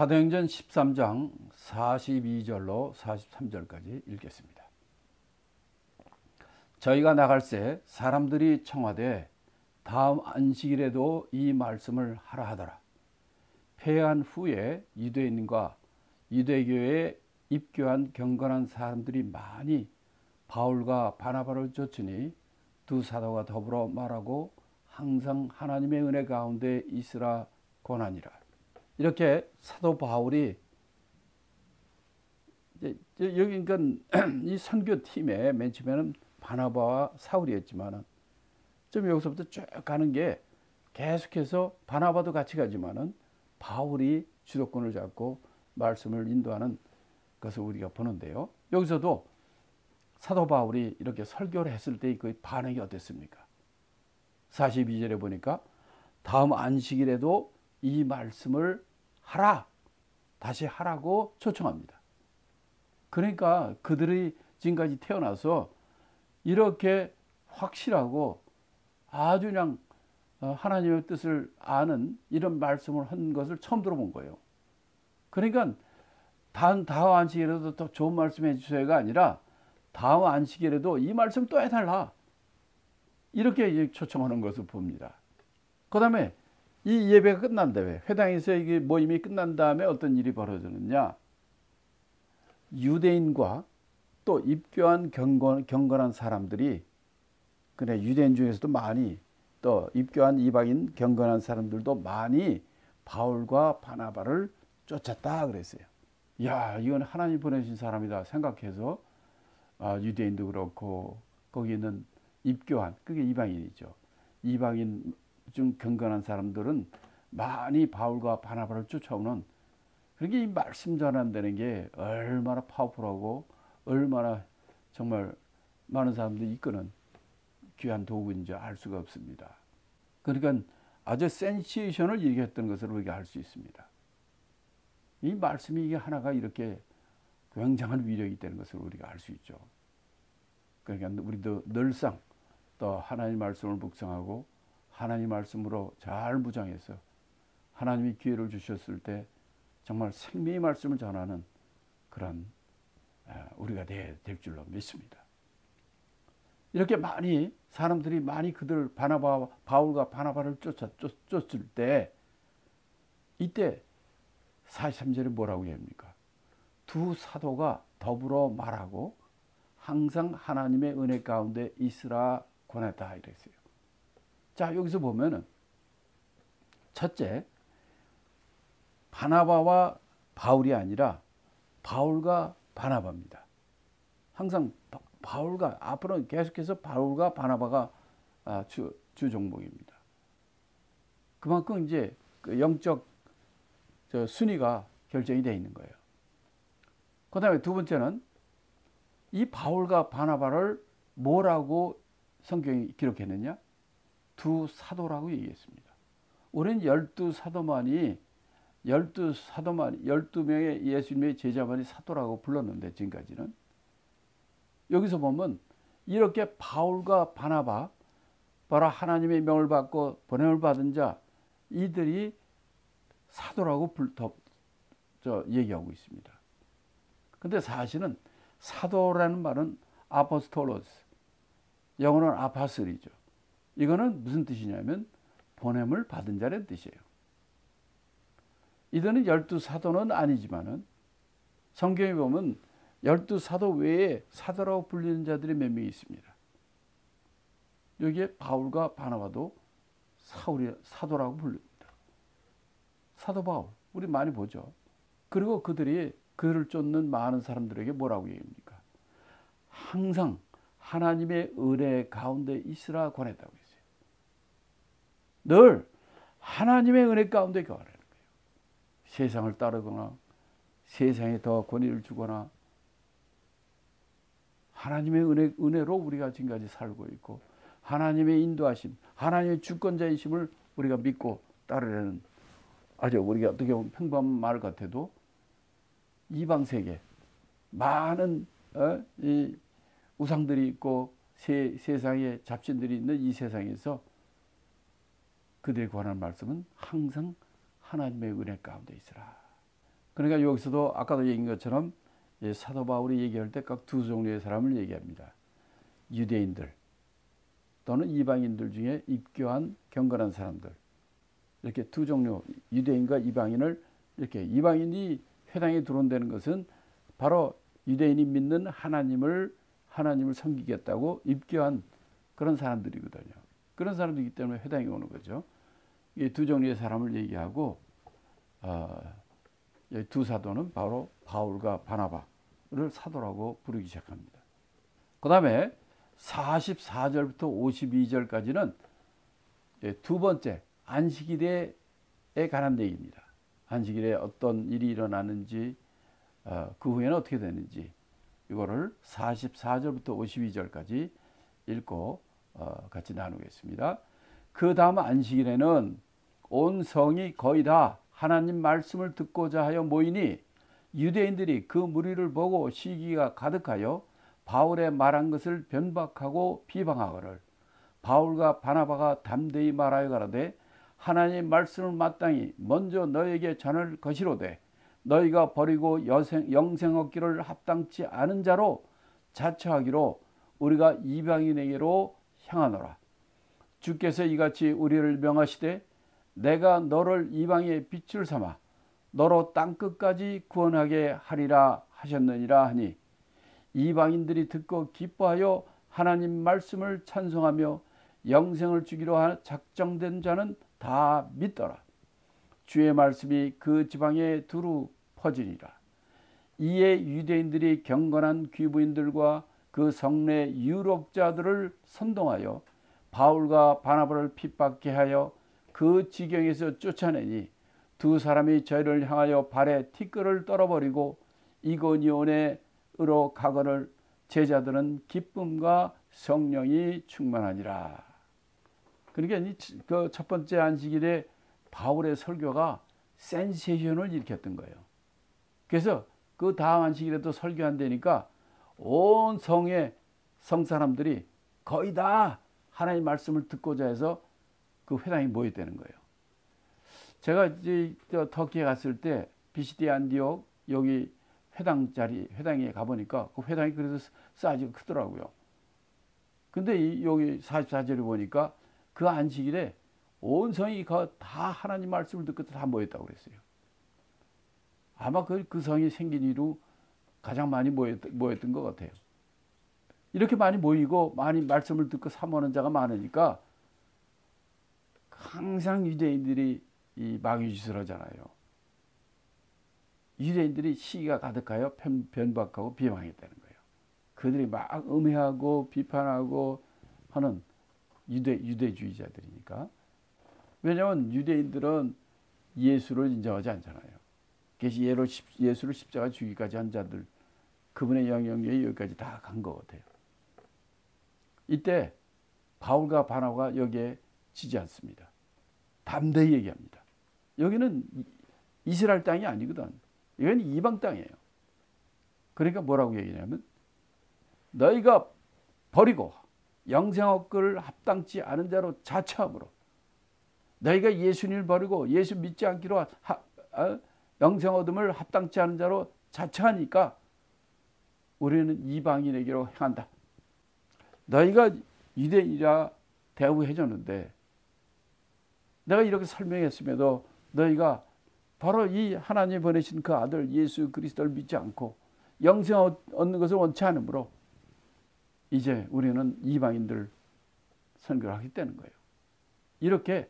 사도행전 13장 42절로 43절까지 읽겠습니다. 저희가 나갈새 사람들이 청하되 다음 안식일에도 이 말씀을 하라 하더라. 패한 후에 유대인과 유대교에 입교한 경건한 사람들이 많이 바울과 바나바를 쫓으니 두 사도가 더불어 말하고 항상 하나님의 은혜 가운데 있으라 권하니라. 이렇게 사도 바울이 여기 그러니까 이 선교팀에 맨 처음에는 바나바와 사울이었지만은 좀 여기서부터 쭉 가는 게 계속해서 바나바도 같이 가지만은 바울이 주도권을 잡고 말씀을 인도하는 것을 우리가 보는데요. 여기서도 사도 바울이 이렇게 설교를 했을 때 그 반응이 어땠습니까? 42절에 보니까 다음 안식일에도 이 말씀을 하라, 다시 하라고 초청합니다. 그러니까 그들이 지금까지 태어나서 이렇게 확실하고 아주 그냥 하나님의 뜻을 아는 이런 말씀을 한 것을 처음 들어본 거예요. 그러니까 다음 안식일에도 더 좋은 말씀 해주세요가 아니라 다음 안식일에도 이 말씀 또 해달라, 이렇게 초청하는 것을 봅니다. 그 다음에 이 예배가 끝난 다음에 회당에서 이게 모임이 끝난 다음에 어떤 일이 벌어지느냐, 유대인과 또 입교한 경건한 사람들이, 그래 유대인 중에서도 많이, 또 입교한 이방인 경건한 사람들도 많이 바울과 바나바를 쫓았다 그랬어요. 야, 이건 하나님 보내신 사람이다 생각해서 유대인도 그렇고 거기 있는 입교한, 그게 이방인이죠. 이방인 중 경건한 사람들은 많이 바울과 바나바를 쫓아오는, 그러니까 이 말씀 전한다는 게 얼마나 파워풀하고 얼마나 정말 많은 사람들이 이끄는 귀한 도구인지 알 수가 없습니다. 그러니까 아주 센세이션을 얘기했던 것을 우리가 알 수 있습니다. 이 말씀이 이게 하나가 이렇게 굉장한 위력이 있다는 것을 우리가 알 수 있죠. 그러니까 우리도 늘상 또 하나님 말씀을 묵상하고 하나님 말씀으로 잘 무장해서 하나님이 기회를 주셨을 때 정말 생명의 말씀을 전하는 그런 우리가 될 줄로 믿습니다. 이렇게 많이 사람들이 많이 그들 바울과 바나바를 쫓을 때, 이때 43절에 뭐라고 합니까? 두 사도가 더불어 말하고 항상 하나님의 은혜 가운데 있으라 권했다 이랬어요. 자, 여기서 보면은 첫째, 바나바와 바울이 아니라 바울과 바나바입니다. 항상 바울과, 앞으로는 계속해서 바울과 바나바가 주 종목입니다. 그만큼 이제 그 영적 순위가 결정이 되어 있는 거예요. 그 다음에 두 번째는 이 바울과 바나바를 뭐라고 성경이 기록했느냐? 두 사도라고 얘기했습니다. 우리는 12사도만이 12명의 예수님의 제자만이 사도라고 불렀는데, 지금까지는 여기서 보면 이렇게 바울과 바나바, 바로 하나님의 명을 받고 보냄을 받은 자, 이들이 사도라고 얘기하고 있습니다. 근데 사실은 사도라는 말은 아포스톨로스, 영어는 아파슬이죠. 이거는 무슨 뜻이냐면 보냄을 받은 자라는 뜻이에요. 이들은 12사도는 아니지만은 성경에 보면 12사도 외에 사도라고 불리는 자들이 몇 명이 있습니다. 여기에 바울과 바나바도 사도라고 불립니다. 사도 바울, 우리 많이 보죠. 그리고 그들이 그를 쫓는 많은 사람들에게 뭐라고 얘기합니까? 항상 하나님의 은혜 가운데 있으라 권했다고 했어요. 늘 하나님의 은혜 가운데 거하라는 거예요. 세상을 따르거나 세상에 더 권위를 주거나, 하나님의 은혜로 우리가 지금까지 살고 있고 하나님의 인도하심, 하나님의 주권자이심을 우리가 믿고 따르려는, 아주 우리가 어떻게 보면 평범한 말 같아도 이방 세계 많은 이 우상들이 있고 세상에 잡신들이 있는 이 세상에서 그들이 권하는 말씀은 항상 하나님의 은혜 가운데 있으라. 그러니까 여기서도 아까도 얘기한 것처럼 사도 바울이 얘기할 때 각 두 종류의 사람을 얘기합니다. 유대인들 또는 이방인들 중에 입교한 경건한 사람들, 이렇게 두 종류, 유대인과 이방인을, 이렇게 이방인이 회당에 들어온다는 것은 바로 유대인이 믿는 하나님을 섬기겠다고 입교한 그런 사람들이거든요. 그런 사람들이기 때문에 회당에 오는 거죠. 이 두 종류의 사람을 얘기하고, 두 사도는 바로 바울과 바나바를 사도라고 부르기 시작합니다. 그 다음에 44절부터 52절까지는 두 번째 안식일에 관한 얘기입니다. 안식일에 어떤 일이 일어나는지, 그 후에는 어떻게 되는지, 이거를 44절부터 52절까지 읽고 같이 나누겠습니다. 그 다음 안식일에는 온 성이 거의 다 하나님 말씀을 듣고자 하여 모이니 유대인들이 그 무리를 보고 시기가 가득하여 바울의 말한 것을 변박하고 비방하거늘 바울과 바나바가 담대히 말하여 가라되 하나님의 말씀을 마땅히 먼저 너에게 전할 것이로되 너희가 버리고 영생 얻기를 합당치 않은 자로 자처하기로 우리가 이방인에게로 향하노라. 주께서 이같이 우리를 명하시되 내가 너를 이방의 빛을 삼아 너로 땅끝까지 구원하게 하리라 하셨느니라 하니 이방인들이 듣고 기뻐하여 하나님 말씀을 찬송하며 영생을 주기로 작정된 자는 다 믿더라. 주의 말씀이 그 지방에 두루 퍼지니라. 이에 유대인들이 경건한 귀부인들과 그 성내 유력자들을 선동하여 바울과 바나바를 핍박케 하여 그 지경에서 쫓아내니 두 사람이 저희를 향하여 발에 티끌을 떨어버리고 이고니온으로 가거늘 제자들은 기쁨과 성령이 충만하니라. 그러니까 그 첫 번째 안식일에 바울의 설교가 센세이션을 일으켰던 거예요. 그래서 그 다음 안식일에도 설교한다니까 온 성의 성사람들이 거의 다 하나님의 말씀을 듣고자 해서 그 회당에 모였다는 거예요. 제가 이제 터키에 갔을 때 비시디 안디옥 여기 회당에 가보니까 그 회당이 그래도 사이즈가 크더라고요. 근데 여기 44절에 보니까 그 안식일에 온 성이 다 하나님 말씀을 듣고 다 모였다고 그랬어요. 아마 그 성이 생긴 이후 가장 많이 모였던 것 같아요. 이렇게 많이 모이고 많이 말씀을 듣고 사모하는 자가 많으니까 항상 유대인들이 이 마귀짓을 하잖아요. 유대인들이 시기가 가득하여 변박하고 비방했다는 거예요. 그들이 막 음해하고 비판하고 하는 유대주의자들이니까. 왜냐하면 유대인들은 예수를 인정하지 않잖아요. 그래서 예수를 십자가 죽기까지 한 자들, 그분의 영향력이 여기까지 다 간 것 같아요. 이때 바울과 바나바가 여기에 지지 않습니다. 담대히 얘기합니다. 여기는 이스라엘 땅이 아니거든. 여기는 이방 땅이에요. 그러니까 뭐라고 얘기냐면 너희가 버리고 영생 얻기를 합당치 않은 자로 자처함으로 너희가 예수님을 버리고 예수 믿지 않기로 영생 얻음을 합당치 않은 자로 자처하니까 우리는 이방인에게로 향한다. 너희가 유대인이라 대우해 줬는데 내가 이렇게 설명했음에도 너희가 바로 이 하나님 보내신 그 아들 예수 그리스도를 믿지 않고 영생 얻는 것을 원치 않으므로 이제 우리는 이방인들 선교를 하겠다는 거예요. 이렇게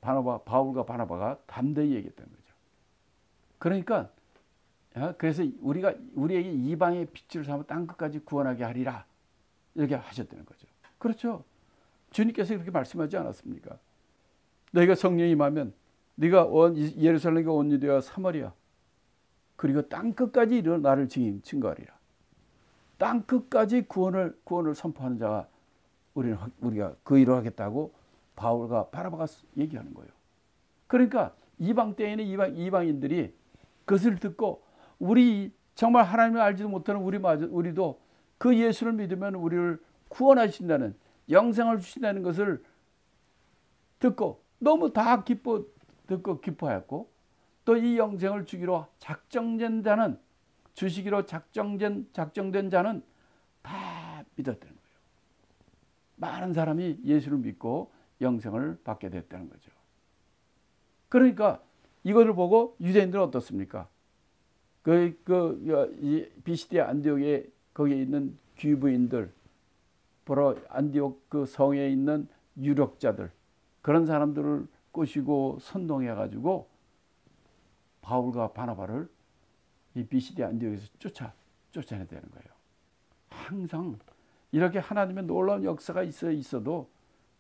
바울과 바나바가 담대히 얘기했던 거죠. 그러니까 그래서 우리에게 이방의 빛을 삼아 땅끝까지 구원하게 하리라 이렇게 하셨다는 거죠. 그렇죠. 주님께서 그렇게 말씀하지 않았습니까? 너희가 성령이 임하면 네가 예루살렘과 온 유대와 사마리아 그리고 땅끝까지 나를 증거하리라. 땅끝까지 구원을 선포하는 자가 우리가 그 일을 하겠다고 바울과 바나바가 얘기하는 거예요. 그러니까 이방 때에는 이방인들이 그것을 듣고 우리 정말 하나님을 알지도 못하는 우리도 그 예수를 믿으면 우리를 구원하신다는 영생을 주신다는 것을 듣고 너무 다 듣고 기뻐했고 또 이 영생을 주기로 작정된 자는, 주시기로 작정된 자는 다 믿었다는 거예요. 많은 사람이 예수를 믿고 영생을 받게 됐다는 거죠. 그러니까 이것을 보고 유대인들은 어떻습니까? 비시디아 안디옥에 거기에 있는 귀부인들, 바로 안디옥 그 성에 있는 유력자들, 그런 사람들을 꼬시고 선동해가지고 바울과 바나바를 이 비시디아 안디옥에서 쫓아내야 되는 거예요. 항상 이렇게 하나님의 놀라운 역사가 있어도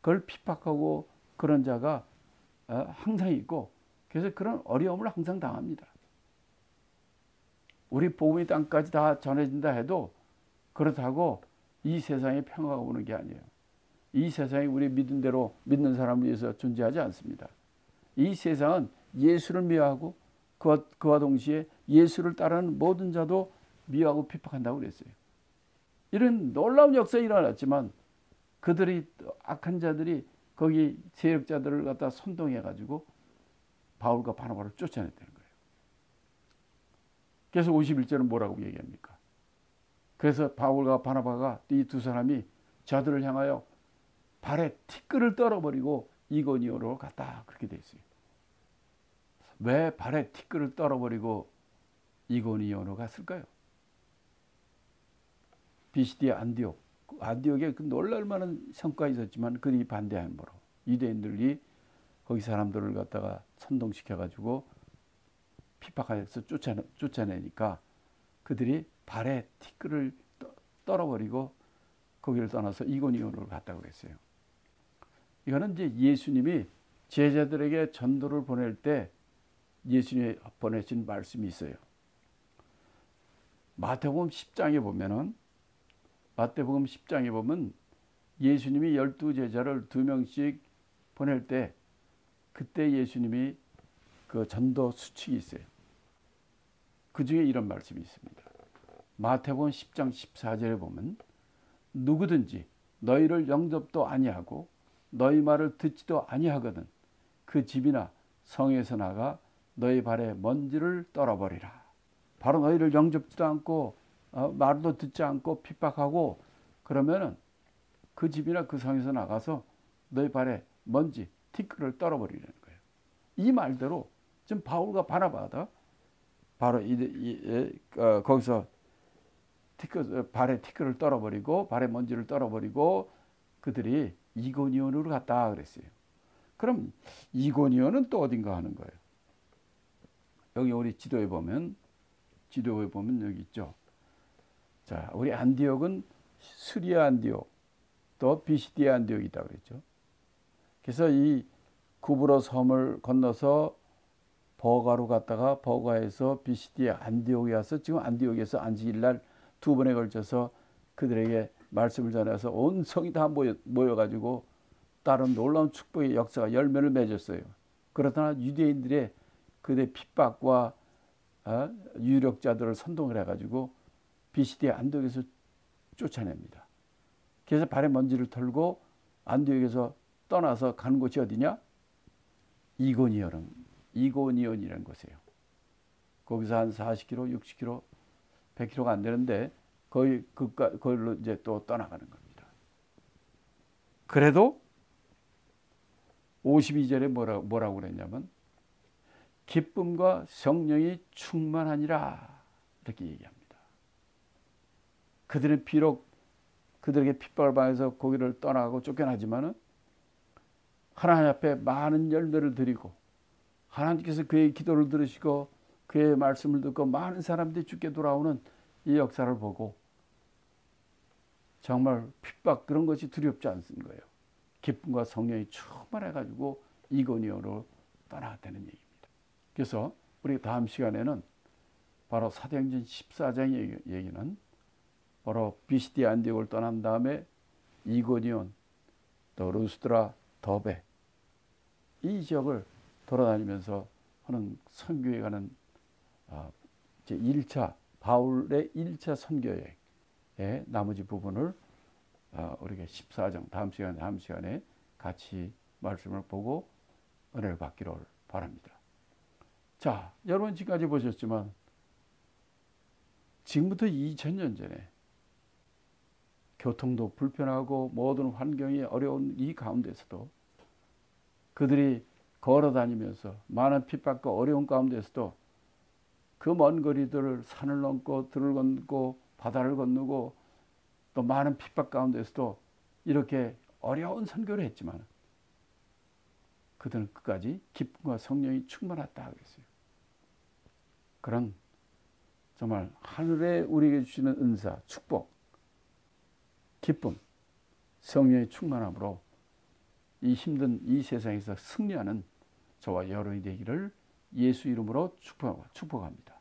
그걸 핍박하고 그런 자가 항상 있고, 그래서 그런 어려움을 항상 당합니다. 우리 복음의 땅까지 다 전해진다 해도 그렇다고 이 세상에 평화가 오는 게 아니에요. 이 세상이 우리 믿은 대로 믿는 사람을 위해서 존재하지 않습니다. 이 세상은 예수를 미워하고 그와 동시에 예수를 따르는 모든 자도 미워하고 핍박한다고 그랬어요. 이런 놀라운 역사가 일어났지만 그들이, 악한 자들이 거기 세력자들을 갖다 선동해가지고 바울과 바나바를 쫓아냈다는 거예요. 그래서 51절은 뭐라고 얘기합니까? 그래서 바울과 바나바가 이 두 사람이 저들을 향하여 발에 티끌을 떨어버리고 이고니온으로 갔다, 그렇게 돼 있어요. 왜 발에 티끌을 떨어버리고 이고니온으로 갔을까요? 비시디아 안디옥에 그 놀랄만한 성과가 있었지만 그들이 반대함으로 유대인들이 거기 사람들을 갖다가 선동시켜가지고 핍박해서 쫓아내니까 그들이 발에 티끌을 떨어버리고 거기를 떠나서 이고니온으로 갔다고 그랬어요. 이거는 이제 예수님이 제자들에게 전도를 보낼 때 예수님이 보내신 말씀이 있어요. 마태복음 10장에 보면 예수님이 12제자를 2명씩 보낼 때 그때 예수님이 그 전도 수칙이 있어요. 그 중에 이런 말씀이 있습니다. 마태복음 10장 14절에 보면 누구든지 너희를 영접도 아니하고 너희 말을 듣지도 아니하거든 그 집이나 성에서 나가 너희 발에 먼지를 떨어버리라. 바로 너희를 영접지도 않고 말도 듣지 않고 핍박하고 그러면은 그 집이나 그 성에서 나가서 너희 발에 먼지, 티끌을 떨어버리라는 거예요. 이 말대로 지금 바울과 바나바가 바로 거기서 발에 티끌을 떨어버리고 발에 먼지를 떨어버리고 그들이 이고니온으로 갔다 그랬어요. 그럼 이고니온은 또 어딘가 하는 거예요. 여기 우리 지도에 보면 여기 있죠. 자, 우리 안디옥은 수리아 안디옥, 또 비시디아 안디옥이다 그랬죠. 그래서 이 구브로 섬을 건너서 버가로 갔다가 버가에서 비시디아 안디옥에 와서 지금 안디옥에서 안식일날 2번에 걸쳐서 그들에게 말씀을 전해서 온 성이 다 모여가지고 다른 놀라운 축복의 역사가 열매를 맺었어요. 그러나 유대인들의 그들의 핍박과 유력자들을 선동을 해가지고 비시디아 안디옥에서 쫓아냅니다. 그래서 발에 먼지를 털고 안디옥에서 떠나서 가는 곳이 어디냐? 이고니온이라는 곳이에요. 거기서 한 40km, 60km, 100km가 안 되는데 거기로 이제 또 떠나가는 겁니다. 그래도 52절에 뭐라고 그랬냐면 기쁨과 성령이 충만하니라 이렇게 얘기합니다. 그들은 비록 그들에게 핍박을 받아서 거기를 떠나가고 쫓겨나지만은 하나님 앞에 많은 열매를 드리고 하나님께서 그의 기도를 들으시고 그의 말씀을 듣고 많은 사람들이 주께 돌아오는 이 역사를 보고 정말 핍박 그런 것이 두렵지 않은 거예요. 기쁨과 성령이 충만해가지고 이고니온으로 떠나갔다는 얘기입니다. 그래서 우리 다음 시간에는 바로 사도행전 14장 얘기는 바로 비시디아 안디옥을 떠난 다음에 이고니온, 또 루스드라, 더베 이 지역을 돌아다니면서 하는 선교에 가는 제1차 바울의 1차 선교여행의 나머지 부분을 우리가 14장 다음 시간에 같이 말씀을 보고 은혜를 받기를 바랍니다. 자, 여러분 지금까지 보셨지만 지금부터 2000년 전에 교통도 불편하고 모든 환경이 어려운 이 가운데서도 그들이 걸어 다니면서 많은 핍박과 어려운 가운데서도 그 먼 거리들을 산을 넘고 들을 건너고 바다를 건너고 또 많은 핍박 가운데서도 이렇게 어려운 선교를 했지만 그들은 끝까지 기쁨과 성령이 충만했다 하겠어요. 그런 정말 하늘에 우리에게 주시는 은사, 축복, 기쁨, 성령의 충만함으로 이 힘든 이 세상에서 승리하는 저와 여러분이 되기를 예수 이름으로 축복합니다.